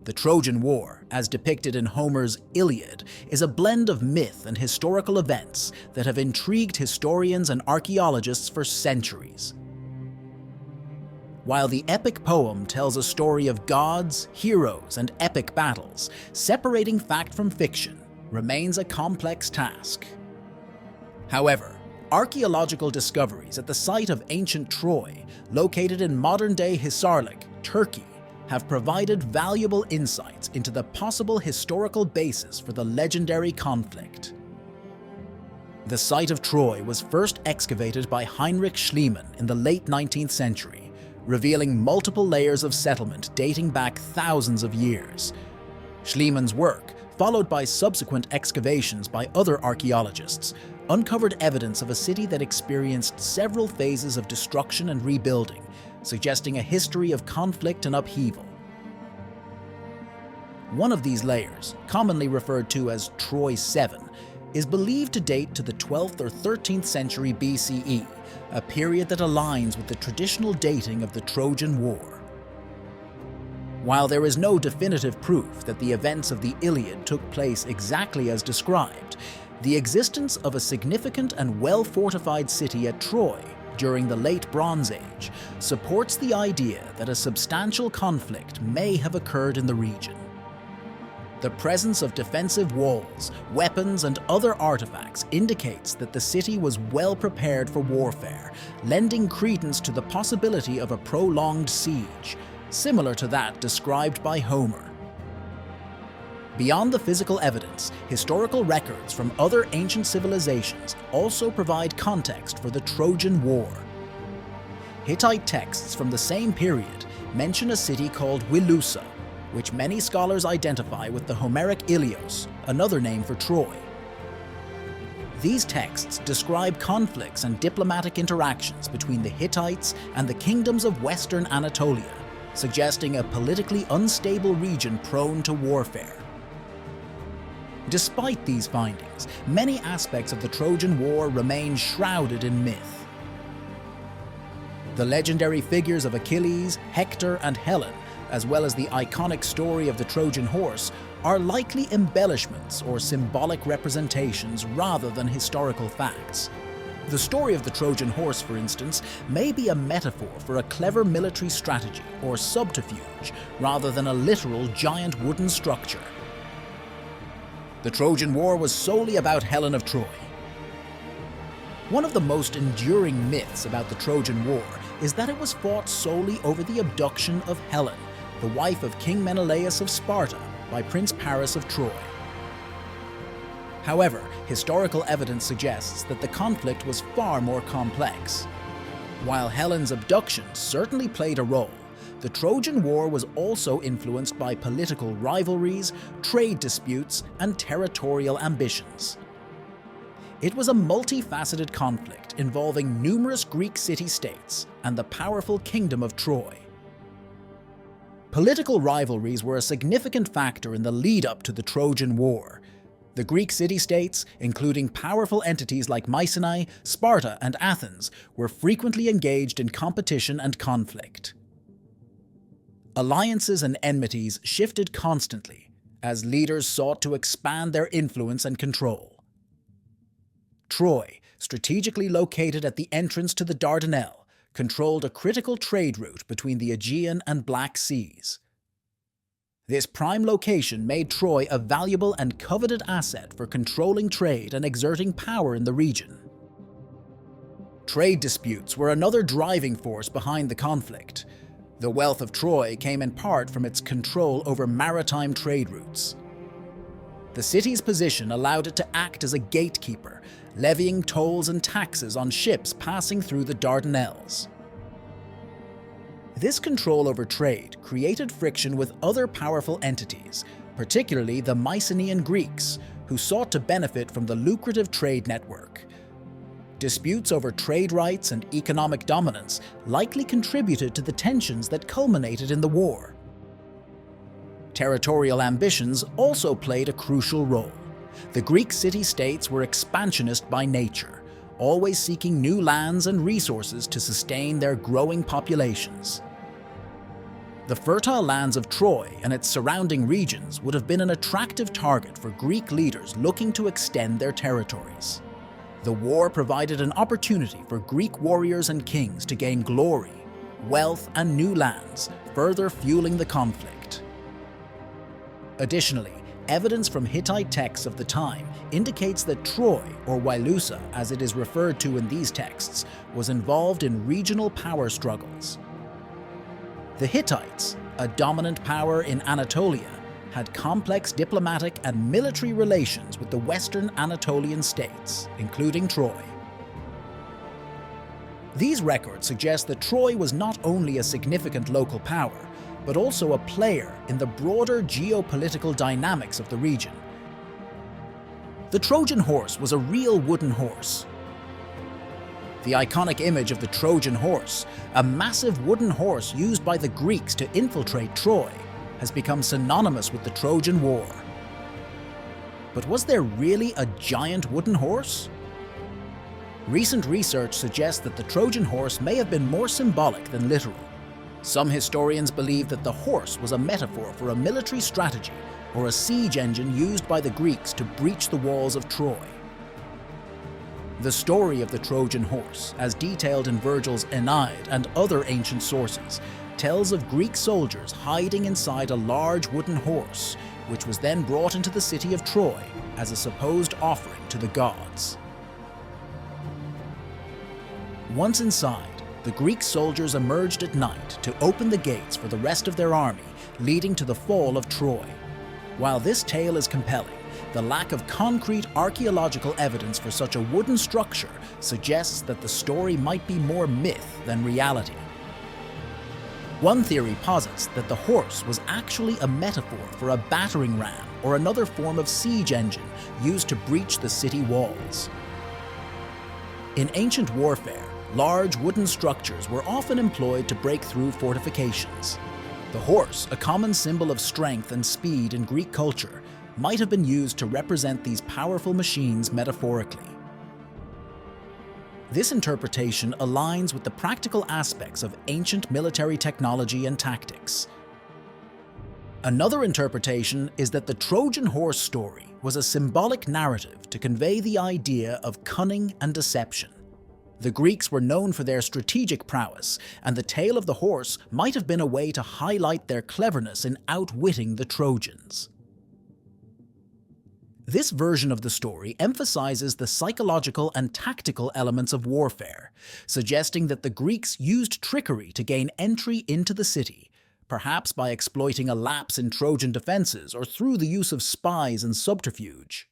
The Trojan War, as depicted in Homer's Iliad, is a blend of myth and historical events that have intrigued historians and archaeologists for centuries. While the epic poem tells a story of gods, heroes, and epic battles, separating fact from fiction remains a complex task. However, archaeological discoveries at the site of ancient Troy, located in modern-day Hisarlik, Turkey, have provided valuable insights into the possible historical basis for the legendary conflict. The site of Troy was first excavated by Heinrich Schliemann in the late 19th century, revealing multiple layers of settlement dating back thousands of years. Schliemann's work, followed by subsequent excavations by other archaeologists, uncovered evidence of a city that experienced several phases of destruction and rebuilding, suggesting a history of conflict and upheaval. One of these layers, commonly referred to as Troy 7, is believed to date to the 12th or 13th century BCE, a period that aligns with the traditional dating of the Trojan War. While there is no definitive proof that the events of the Iliad took place exactly as described, the existence of a significant and well-fortified city at Troy during the Late Bronze Age supports the idea that a substantial conflict may have occurred in the region. The presence of defensive walls, weapons, and other artifacts indicates that the city was well prepared for warfare, lending credence to the possibility of a prolonged siege, similar to that described by Homer. Beyond the physical evidence, historical records from other ancient civilizations also provide context for the Trojan War. Hittite texts from the same period mention a city called Wilusa, which many scholars identify with the Homeric Ilios, another name for Troy. These texts describe conflicts and diplomatic interactions between the Hittites and the kingdoms of Western Anatolia, suggesting a politically unstable region prone to warfare. Despite these findings, many aspects of the Trojan War remain shrouded in myth. The legendary figures of Achilles, Hector, and Helen, as well as the iconic story of the Trojan Horse, are likely embellishments or symbolic representations rather than historical facts. The story of the Trojan Horse, for instance, may be a metaphor for a clever military strategy or subterfuge rather than a literal giant wooden structure. The Trojan War was solely about Helen of Troy. One of the most enduring myths about the Trojan War is that it was fought solely over the abduction of Helen, the wife of King Menelaus of Sparta, by Prince Paris of Troy. However, historical evidence suggests that the conflict was far more complex. While Helen's abduction certainly played a role, the Trojan War was also influenced by political rivalries, trade disputes, and territorial ambitions. It was a multifaceted conflict involving numerous Greek city-states and the powerful kingdom of Troy. Political rivalries were a significant factor in the lead-up to the Trojan War. The Greek city-states, including powerful entities like Mycenae, Sparta, and Athens, were frequently engaged in competition and conflict. Alliances and enmities shifted constantly as leaders sought to expand their influence and control. Troy, strategically located at the entrance to the Dardanelles, controlled a critical trade route between the Aegean and Black Seas. This prime location made Troy a valuable and coveted asset for controlling trade and exerting power in the region. Trade disputes were another driving force behind the conflict. The wealth of Troy came in part from its control over maritime trade routes. The city's position allowed it to act as a gatekeeper, levying tolls and taxes on ships passing through the Dardanelles. This control over trade created friction with other powerful entities, particularly the Mycenaean Greeks, who sought to benefit from the lucrative trade network. Disputes over trade rights and economic dominance likely contributed to the tensions that culminated in the war. Territorial ambitions also played a crucial role. The Greek city-states were expansionist by nature, always seeking new lands and resources to sustain their growing populations. The fertile lands of Troy and its surrounding regions would have been an attractive target for Greek leaders looking to extend their territories. The war provided an opportunity for Greek warriors and kings to gain glory, wealth, and new lands, further fueling the conflict. Additionally, evidence from Hittite texts of the time indicates that Troy, or Wilusa as it is referred to in these texts, was involved in regional power struggles. The Hittites, a dominant power in Anatolia, had complex diplomatic and military relations with the western Anatolian states, including Troy. These records suggest that Troy was not only a significant local power, but also a player in the broader geopolitical dynamics of the region. The Trojan horse was a real wooden horse. The iconic image of the Trojan horse, a massive wooden horse used by the Greeks to infiltrate Troy, has become synonymous with the Trojan War. But was there really a giant wooden horse? Recent research suggests that the Trojan horse may have been more symbolic than literal. Some historians believe that the horse was a metaphor for a military strategy or a siege engine used by the Greeks to breach the walls of Troy. The story of the Trojan horse, as detailed in Virgil's Aeneid and other ancient sources, tells of Greek soldiers hiding inside a large wooden horse, which was then brought into the city of Troy as a supposed offering to the gods. Once inside, the Greek soldiers emerged at night to open the gates for the rest of their army, leading to the fall of Troy. While this tale is compelling, the lack of concrete archaeological evidence for such a wooden structure suggests that the story might be more myth than reality. One theory posits that the horse was actually a metaphor for a battering ram or another form of siege engine used to breach the city walls. In ancient warfare, large wooden structures were often employed to break through fortifications. The horse, a common symbol of strength and speed in Greek culture, might have been used to represent these powerful machines metaphorically. This interpretation aligns with the practical aspects of ancient military technology and tactics. Another interpretation is that the Trojan horse story was a symbolic narrative to convey the idea of cunning and deception. The Greeks were known for their strategic prowess, and the tale of the horse might have been a way to highlight their cleverness in outwitting the Trojans. This version of the story emphasizes the psychological and tactical elements of warfare, suggesting that the Greeks used trickery to gain entry into the city, perhaps by exploiting a lapse in Trojan defenses or through the use of spies and subterfuge.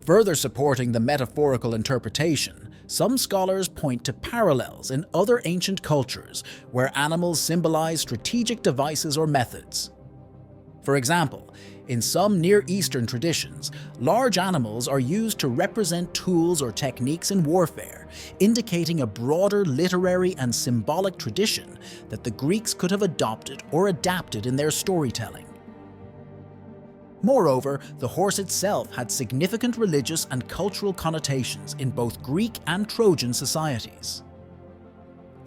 Further supporting the metaphorical interpretation, some scholars point to parallels in other ancient cultures where animals symbolize strategic devices or methods. For example, in some Near Eastern traditions, large animals are used to represent tools or techniques in warfare, indicating a broader literary and symbolic tradition that the Greeks could have adopted or adapted in their storytelling. Moreover, the horse itself had significant religious and cultural connotations in both Greek and Trojan societies.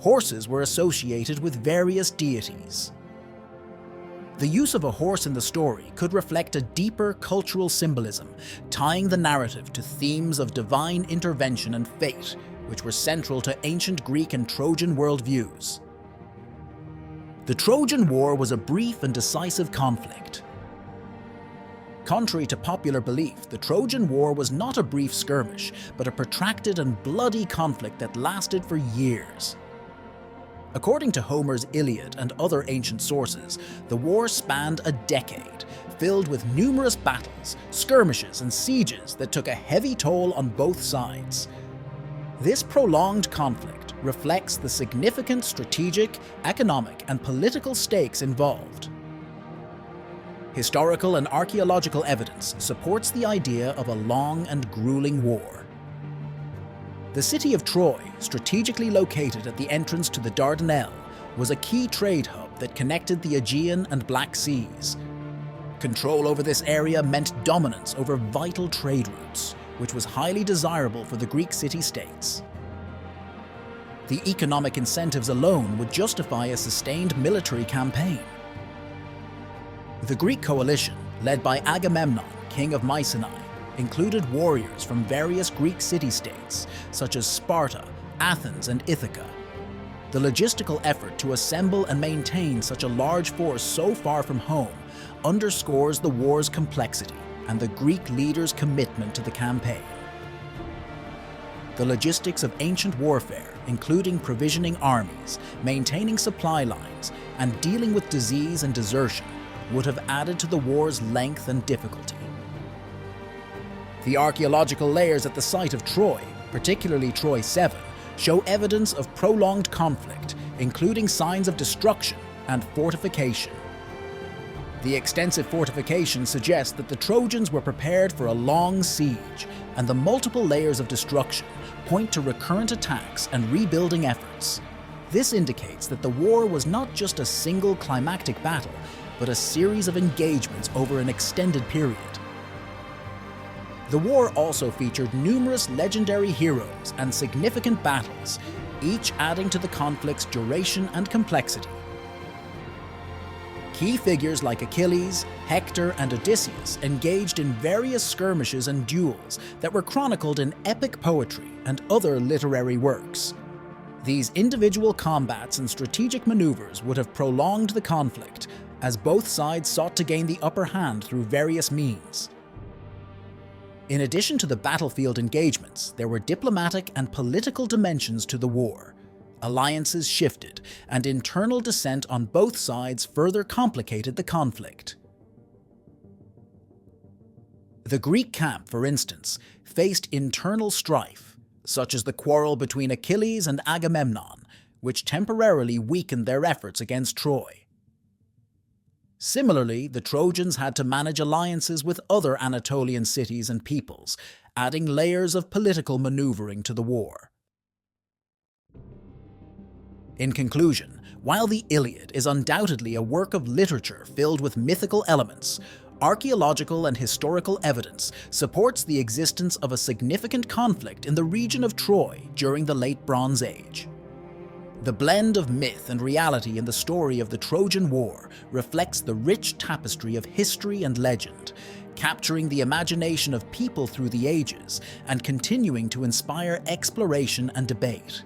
Horses were associated with various deities. The use of a horse in the story could reflect a deeper cultural symbolism, tying the narrative to themes of divine intervention and fate, which were central to ancient Greek and Trojan worldviews. The Trojan War was a brief and decisive conflict. Contrary to popular belief, the Trojan War was not a brief skirmish, but a protracted and bloody conflict that lasted for years. According to Homer's Iliad and other ancient sources, the war spanned a decade, filled with numerous battles, skirmishes, and sieges that took a heavy toll on both sides. This prolonged conflict reflects the significant strategic, economic, and political stakes involved. Historical and archaeological evidence supports the idea of a long and grueling war. The city of Troy, strategically located at the entrance to the Dardanelles, was a key trade hub that connected the Aegean and Black Seas. Control over this area meant dominance over vital trade routes, which was highly desirable for the Greek city-states. The economic incentives alone would justify a sustained military campaign. The Greek coalition, led by Agamemnon, king of Mycenae, included warriors from various Greek city-states, such as Sparta, Athens, and Ithaca. The logistical effort to assemble and maintain such a large force so far from home underscores the war's complexity and the Greek leaders' commitment to the campaign. The logistics of ancient warfare, including provisioning armies, maintaining supply lines, and dealing with disease and desertion, would have added to the war's length and difficulty. The archaeological layers at the site of Troy, particularly Troy 7, show evidence of prolonged conflict, including signs of destruction and fortification. The extensive fortifications suggest that the Trojans were prepared for a long siege, and the multiple layers of destruction point to recurrent attacks and rebuilding efforts. This indicates that the war was not just a single climactic battle, but a series of engagements over an extended period. The war also featured numerous legendary heroes and significant battles, each adding to the conflict's duration and complexity. Key figures like Achilles, Hector, and Odysseus engaged in various skirmishes and duels that were chronicled in epic poetry and other literary works. These individual combats and strategic maneuvers would have prolonged the conflict, as both sides sought to gain the upper hand through various means. In addition to the battlefield engagements, there were diplomatic and political dimensions to the war. Alliances shifted, and internal dissent on both sides further complicated the conflict. The Greek camp, for instance, faced internal strife, such as the quarrel between Achilles and Agamemnon, which temporarily weakened their efforts against Troy. Similarly, the Trojans had to manage alliances with other Anatolian cities and peoples, adding layers of political maneuvering to the war. In conclusion, while the Iliad is undoubtedly a work of literature filled with mythical elements, archaeological and historical evidence supports the existence of a significant conflict in the region of Troy during the Late Bronze Age. The blend of myth and reality in the story of the Trojan War reflects the rich tapestry of history and legend, capturing the imagination of people through the ages and continuing to inspire exploration and debate.